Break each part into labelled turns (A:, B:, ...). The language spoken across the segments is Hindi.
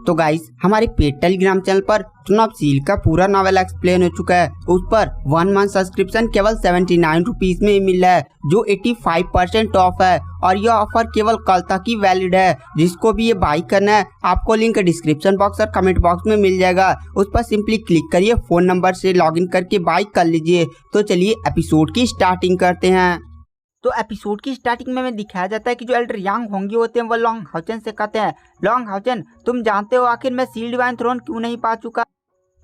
A: तो गाइस हमारे पेड टेलीग्राम चैनल पर चुनाव सील का पूरा नॉवेल एक्सप्लेन हो चुका है। उस पर 1 मंथ सब्सक्रिप्शन केवल 79 रुपीज में ही मिल रहा है, जो 85% ऑफ है और यह ऑफर केवल कल तक ही वैलिड है। जिसको भी ये बाई करना है आपको लिंक डिस्क्रिप्शन बॉक्स और कमेंट बॉक्स में मिल जाएगा। उस पर सिंपली क्लिक करिए, फोन नंबर से लॉगिन करके बाई कर लीजिए। तो चलिए एपिसोड की स्टार्टिंग करते हैं। तो एपिसोड की स्टार्टिंग में दिखाया जाता है कि जो एल्डर यांग होंगी होते हैं वो लॉन्ग हाउचन से कहते हैं, लॉन्ग हाउचन तुम जानते हो आखिर मैं सील डिवाइन थ्रोन क्यों नहीं पा चुका?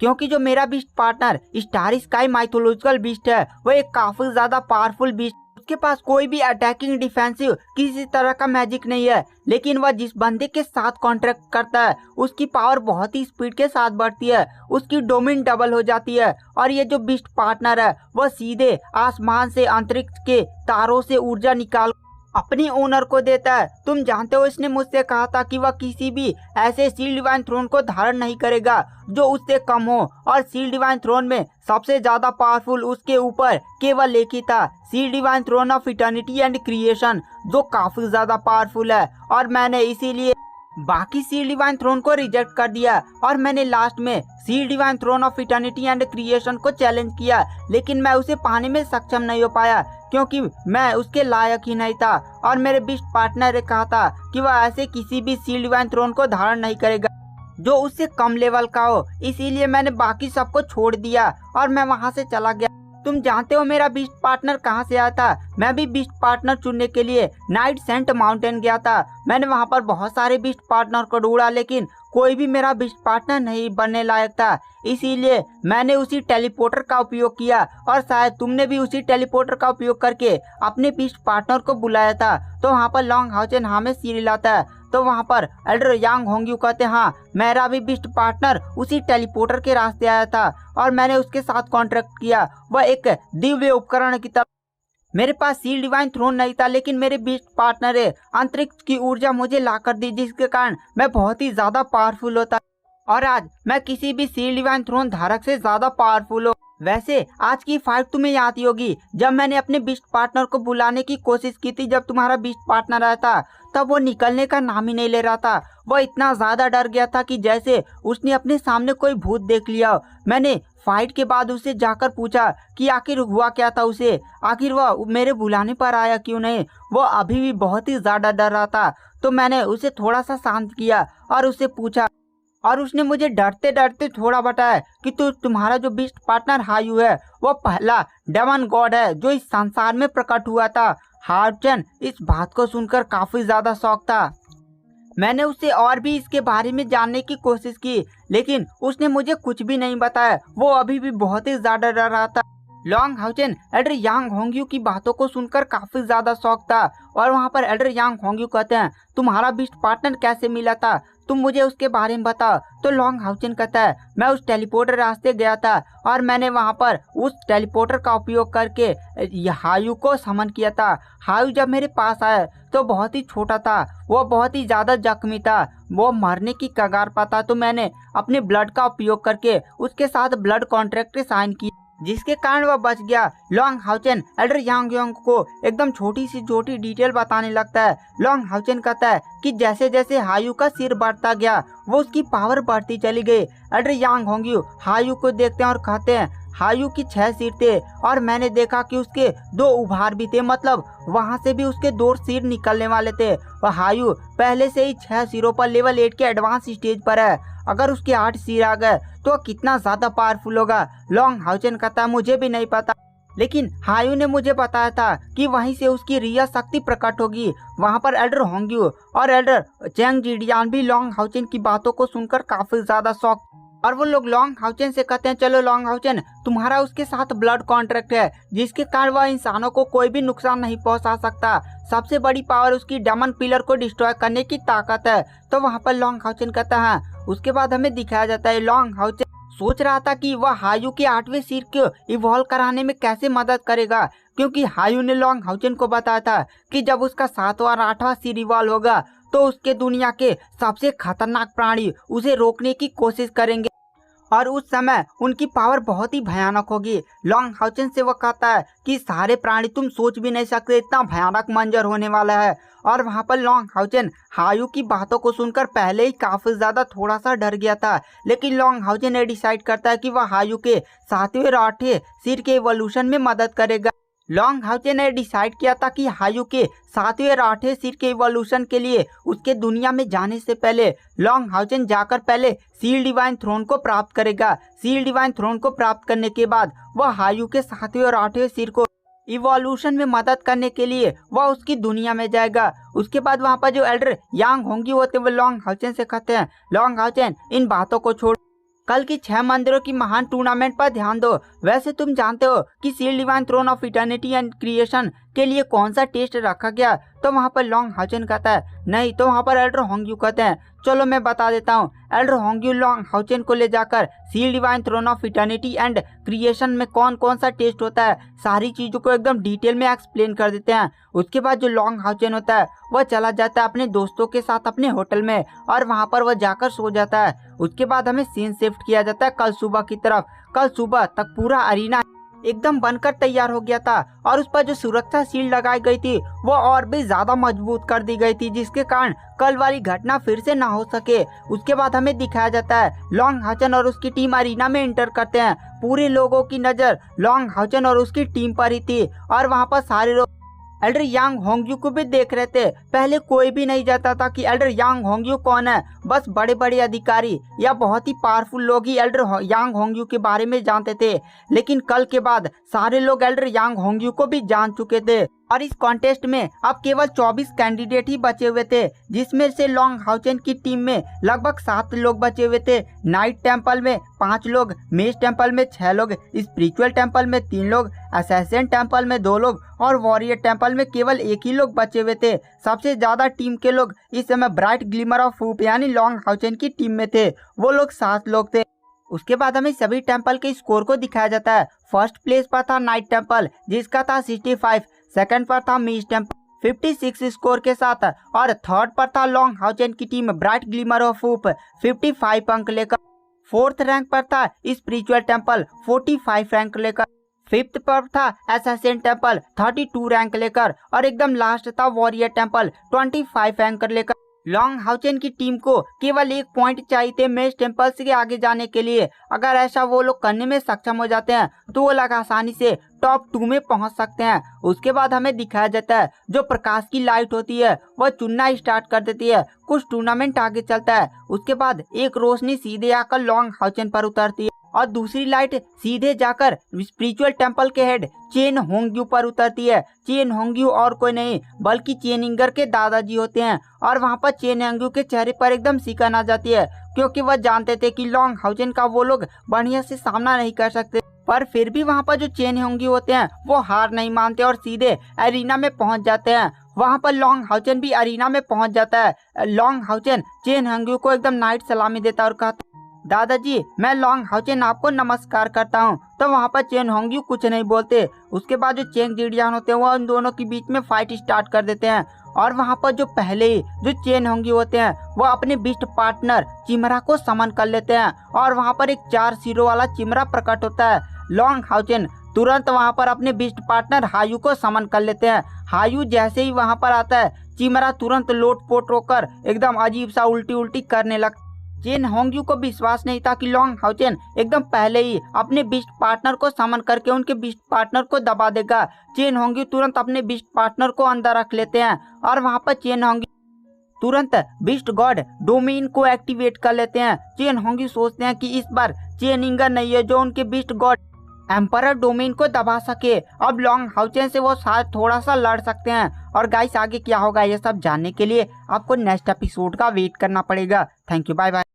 A: क्योंकि जो मेरा beast partner star sky mythological beast है वो एक काफी ज्यादा पावरफुल बीस्ट, उसके पास कोई भी अटैकिंग डिफेंसिव किसी तरह का मैजिक नहीं है, लेकिन वह जिस बंदे के साथ कॉन्ट्रैक्ट करता है उसकी पावर बहुत ही स्पीड के साथ बढ़ती है, उसकी डोमेन डबल हो जाती है। और ये जो बीस्ट पार्टनर है वह सीधे आसमान से अंतरिक्ष के तारों से ऊर्जा निकाल अपनी ओनर को देता है। तुम जानते हो इसने मुझसे कहा था कि वह किसी भी ऐसे सील डिवाइन थ्रोन को धारण नहीं करेगा जो उससे कम हो, और सील डिवाइन थ्रोन में सबसे ज्यादा पावरफुल उसके ऊपर केवल एक ही था, seal divine throne of eternity and creation, जो काफी ज्यादा पावरफुल है। और मैंने इसीलिए बाकी सील डिवाइन थ्रोन को रिजेक्ट कर दिया और मैंने लास्ट में seal divine throne of eternity and creation को चैलेंज किया, लेकिन मैं उसे पाने में सक्षम नहीं हो पाया क्योंकि मैं उसके लायक ही नहीं था। और मेरे बीस्ट पार्टनर ने कहा था कि वह ऐसे किसी भी सील डिवाइन थ्रोन को धारण नहीं करेगा जो उससे कम लेवल का हो, इसीलिए मैंने बाकी सबको छोड़ दिया और मैं वहां से चला गया। तुम जानते हो मेरा बीस्ट पार्टनर कहाँ से आया था? मैं भी बीस्ट पार्टनर चुनने के लिए नाइट सेंट माउंटेन गया था। मैंने वहाँ पर बहुत सारे बीस्ट पार्टनर को ढूंढा, लेकिन कोई भी मेरा बीस्ट पार्टनर नहीं बनने लायक था, इसीलिए मैंने उसी टेलीपोर्टर का उपयोग किया और शायद तुमने भी उसी टेलीपोर्टर का उपयोग करके अपने बीस्ट पार्टनर को बुलाया था। तो वहाँ पर लॉन्ग हाउचन हमें सीरियल आता है, तो वहाँ पर एल्डर यांग होंगी कहते हैं हाँ मेरा भी बीस्ट पार्टनर उसी टेलीपोर्टर के रास्ते आया था और मैंने उसके साथ कॉन्ट्रैक्ट किया। वह एक दिव्य उपकरण की तरह, मेरे पास सील डिवाइन थ्रोन नहीं था, लेकिन मेरे बीस्ट पार्टनर ने अंतरिक्ष की ऊर्जा मुझे ला कर दी, जिसके कारण मैं बहुत ही ज्यादा पावरफुल होता और आज मैं किसी भी सील डिवाइन थ्रोन धारक से ज्यादा पावरफुल हूँ। वैसे आज की फाइट तुम्हें याद ही होगी, जब मैंने अपने बीस्ट पार्टनर को बुलाने की कोशिश की थी, जब तुम्हारा बीस्ट पार्टनर आया था तब वो निकलने का नाम ही नहीं ले रहा था। वो इतना ज्यादा डर गया था कि जैसे उसने अपने सामने कोई भूत देख लिया। मैंने फाइट के बाद उससे जाकर पूछा कि आखिर हुआ क्या था उसे, आखिर वह मेरे बुलाने पर आया क्यों नहीं। वो अभी भी बहुत ही ज्यादा डर रहा था, तो मैंने उसे थोड़ा सा शांत किया और उससे पूछा, और उसने मुझे डरते डरते थोड़ा बताया कि तुम्हारा जो बीस्ट पार्टनर हायू है वो पहला डेमन गॉड है जो इस संसार में प्रकट हुआ था। हाउचन इस बात को सुनकर काफी ज्यादा शौक था। मैंने उससे और भी इसके बारे में जानने की कोशिश की, लेकिन उसने मुझे कुछ भी नहीं बताया। वो अभी भी बहुत ही ज्यादा डर रहा था। लॉन्ग हाउचन एल्डर यांग होंग्यू की बातों को सुनकर काफी ज्यादा शौक था और वहाँ पर एल्डर यांग होंग्यू कहते हैं तुम्हारा बीस्ट पार्टनर कैसे मिला था, तुम मुझे उसके बारे में बताओ। तो लॉन्ग हाउचन कहता है मैं उस टेलीपोर्टर रास्ते गया था और मैंने वहाँ पर उस टेलीपोर्टर का उपयोग करके हायू को समन किया था। हायू जब मेरे पास आया तो बहुत ही छोटा था, वो बहुत ही ज्यादा जख्मी था, वो मरने की कगार पर था। तो मैंने अपने ब्लड का उपयोग करके उसके साथ ब्लड कॉन्ट्रैक्ट साइन किया, जिसके कारण वह बच गया। लॉन्ग हाउचन एल्डर यांग योंग को एकदम छोटी सी छोटी डिटेल बताने लगता है। लॉन्ग हाउचन कहता है कि जैसे जैसे हायू का सिर बढ़ता गया वो उसकी पावर बढ़ती चली गई। एल्डर यांग होंग्यू हायू को देखते हैं और कहते हैं हायू की 6 सिर थे और मैंने देखा कि उसके 2 उभार भी थे, मतलब वहां से भी उसके 2 सिर निकलने वाले थे। और हायू पहले से ही 6 सिरों पर लेवल 8 के एडवांस स्टेज पर है। अगर उसके 8 सिर आ गए तो कितना ज्यादा पावरफुल होगा। लॉन्ग हाउचन कहता है मुझे भी नहीं पता, लेकिन हायू ने मुझे बताया था कि वहीं से उसकी रियल शक्ति प्रकट होगी। वहां पर एल्डर होंग्यू और एल्डर चेंग जिडियान भी लॉन्ग हाउचन की बातों को सुनकर काफी ज्यादा शौक, और वो लोग लॉन्ग हाउचन से कहते हैं चलो लॉन्ग हाउचन तुम्हारा उसके साथ ब्लड कॉन्ट्रैक्ट है, जिसके कारण वह इंसानों को कोई भी नुकसान नहीं पहुंचा सकता। सबसे बड़ी पावर उसकी डेमन पिलर को डिस्ट्रॉय करने की ताकत है। तो वहाँ पर लॉन्ग हाउचन कहता है। उसके बाद हमें दिखाया जाता है लॉन्ग हाउचन सोच रहा था कि वह हायू के 8वें सिर को इवॉल्व कराने में कैसे मदद करेगा, क्योंकि हायू ने लॉन्ग हाउचन को बताया था कि जब उसका 7वां और 8वां सिर इवॉल्व होगा तो उसके दुनिया के सबसे खतरनाक प्राणी उसे रोकने की कोशिश करेंगे और उस समय उनकी पावर बहुत ही भयानक होगी। लॉन्ग हाउचन से वो कहता है कि सारे प्राणी तुम सोच भी नहीं सकते इतना भयानक मंजर होने वाला है। और वहाँ पर लॉन्ग हाउचन हायू की बातों को सुनकर पहले ही काफी ज्यादा थोड़ा सा डर गया था, लेकिन लॉन्ग हाउचन ने डिसाइड करता है कि वह हायू के 7वें और 8वें सिर के इवोल्यूशन में मदद करेगा। लॉन्ग हाउचन ने डिसाइड किया था कि हायू के 7वें और 8वें सिर के इवोल्यूशन के लिए उसके दुनिया में जाने से पहले लॉन्ग हाउचन जाकर पहले सील डिवाइन थ्रोन को प्राप्त करेगा। सील डिवाइन थ्रोन को प्राप्त करने के बाद वह हायू के 7वें और 8वें सिर को इवोल्यूशन में मदद करने के लिए वह उसकी दुनिया में जाएगा। उसके बाद वहाँ पर जो एल्डर यांग होंगी होते वो लॉन्ग हाउचन से कहते हैं, लॉन्ग हाउचन इन बातों को छोड़ कल की 6 मंदिरों की महान टूर्नामेंट पर ध्यान दो। वैसे तुम जानते हो कि seal divine throne of eternity and creation के लिए कौन सा टेस्ट रखा गया? तो वहाँ पर लॉन्ग हाउचन कहता है नहीं। तो वहाँ पर एल्डर होंग्यू कहते हैं चलो मैं बता देता हूँ। एल्डर होंग्यू लॉन्ग हाउचन को ले जाकर seal divine throne of eternity and creation में कौन कौन सा टेस्ट होता है सारी चीजों को एकदम डिटेल में एक्सप्लेन कर देते हैं। उसके बाद जो लॉन्ग हाउचन होता है वह चला जाता है अपने दोस्तों के साथ अपने होटल में और वहाँ पर वह जाकर सो जाता है। उसके बाद हमें सीन शिफ्ट किया जाता है कल सुबह की तरफ। कल सुबह तक पूरा अरीना एकदम बनकर तैयार हो गया था और उस पर जो सुरक्षा शील्ड लगाई गई थी वो और भी ज्यादा मजबूत कर दी गई थी, जिसके कारण कल वाली घटना फिर से ना हो सके। उसके बाद हमें दिखाया जाता है लॉन्ग हाउचन और उसकी टीम अरीना में एंटर करते हैं। पूरे लोगों की नजर लॉन्ग हाउचन और उसकी टीम पर ही थी और वहाँ पर सारे लोग एल्डर यांग होंग्यू को भी देख रहे थे। पहले कोई भी नहीं जानता था कि एल्डर यांग होंग्यू कौन है, बस बड़े बड़े अधिकारी या बहुत ही पावरफुल लोग ही एल्डर यांग होंग्यू के बारे में जानते थे। लेकिन कल के बाद सारे लोग एल्डर यांग होंग्यू को भी जान चुके थे और इस कॉन्टेस्ट में अब केवल 24 कैंडिडेट ही बचे हुए थे, जिसमें से लॉन्ग हाउचन की टीम में लगभग 7 लोग बचे हुए थे। नाइट टेम्पल में 5 लोग, मेज टेम्पल में 6 लोग, स्पिरिचुअल टेम्पल में 3 लोग, असैसिन टेम्पल में 2 लोग और वॉरियर टेम्पल में केवल 1 ही लोग बचे हुए थे। सबसे ज्यादा टीम के लोग इस समय ब्राइट ग्लिमर ऑफ होप यानी लॉन्ग हाउचन की टीम में थे, वो लोग 7 लोग थे। उसके बाद हमें सभी टेम्पल के स्कोर को दिखाया जाता है। फर्स्ट प्लेस पर था नाइट टेम्पल जिसका था 65, सेकंड पर था मेज टेम्पल 56 स्कोर के साथ और थर्ड पर था लॉन्ग हाउचन की team bright glimmer of hope 55 अंक लेकर। फोर्थ रैंक पर था स्पिरिचुअल टेम्पल 45 रैंक लेकर। फिफ्थ पर था असैसिन टेम्पल 32 रैंक लेकर और एकदम लास्ट था वॉरियर टेम्पल 25 रैंक लेकर। लॉन्ग हाउचन की टीम को केवल 1 पॉइंट चाहिए थे मेज टेम्पल से आगे जाने के लिए। अगर ऐसा वो लोग करने में सक्षम हो जाते हैं तो वो लोग आसानी से टॉप 2 में पहुंच सकते हैं। उसके बाद हमें दिखाया जाता है जो प्रकाश की लाइट होती है वह चुनना स्टार्ट कर देती है। कुछ टूर्नामेंट आगे चलता है, उसके बाद एक रोशनी सीधे आकर लॉन्ग हाउचन पर उतरती है और दूसरी लाइट सीधे जाकर स्पिरिचुअल टेम्पल के हेड चेन होंग्यू पर उतरती है। चेन होंग्यू और कोई नहीं बल्कि चेन इंगर के दादाजी होते हैं और वहाँ पर चेन होंग्यू के चेहरे पर एकदम सिकन आ जाती है, क्योंकि वह जानते थे कि लॉन्ग हाउचन का वो लोग बढ़िया से सामना नहीं कर सकते। पर फिर भी वहाँ पर जो चेन होंग्यू होते हैं वो हार नहीं मानते और सीधे एरिना में पहुँच जाते हैं। वहाँ पर लॉन्ग हाउचन भी एरिना में पहुँच जाता है। लॉन्ग हाउचन चेन होंग्यू को एकदम नाइट सलामी देता और कहता दादाजी मैं लॉन्ग हाउचन आपको नमस्कार करता हूँ। तो वहाँ पर चेन होंग्यू कुछ नहीं बोलते। उसके बाद जो चेंग जिडियान होते हैं वो उन दोनों के बीच में फाइट स्टार्ट कर देते हैं और वहाँ पर जो पहले ही जो चेन होंग्यू होते हैं वो अपने बिस्ट पार्टनर चिमरा को समन कर लेते हैं और वहाँ पर एक 4 सिरों वाला चिमरा प्रकट होता है। लॉन्ग हाउचन तुरंत वहाँ पर अपने बिस्ट पार्टनर हायू को समन कर लेते हैं। हायू जैसे ही वहाँ पर आता है चिमरा तुरंत लोटपोट होकर एकदम अजीब सा उल्टी उल्टी करने लगता। चेन होंग्यू को विश्वास नहीं था कि लॉन्ग हाउचन एकदम पहले ही अपने बिस्ट पार्टनर को समन करके उनके बिस्ट पार्टनर को दबा देगा। चेन होंग्यू तुरंत अपने बिस्ट पार्टनर को अंदर रख लेते हैं और वहाँ पर चेन होंग्यू तुरंत बिस्ट गॉड डोमेन को एक्टिवेट कर लेते हैं। चेन होंग्यू सोचते हैं कि इस बार चेन इंगर नहीं है जो उनके बिस्ट गॉड एम्परर डोमेन को दबा सके। अब लॉन्ग हाउचन से वो शायद थोड़ा सा लड़ सकते हैं। और गाइस आगे क्या होगा ये सब जानने के लिए आपको नेक्स्ट एपिसोड का वेट करना पड़ेगा। Thank you, bye bye.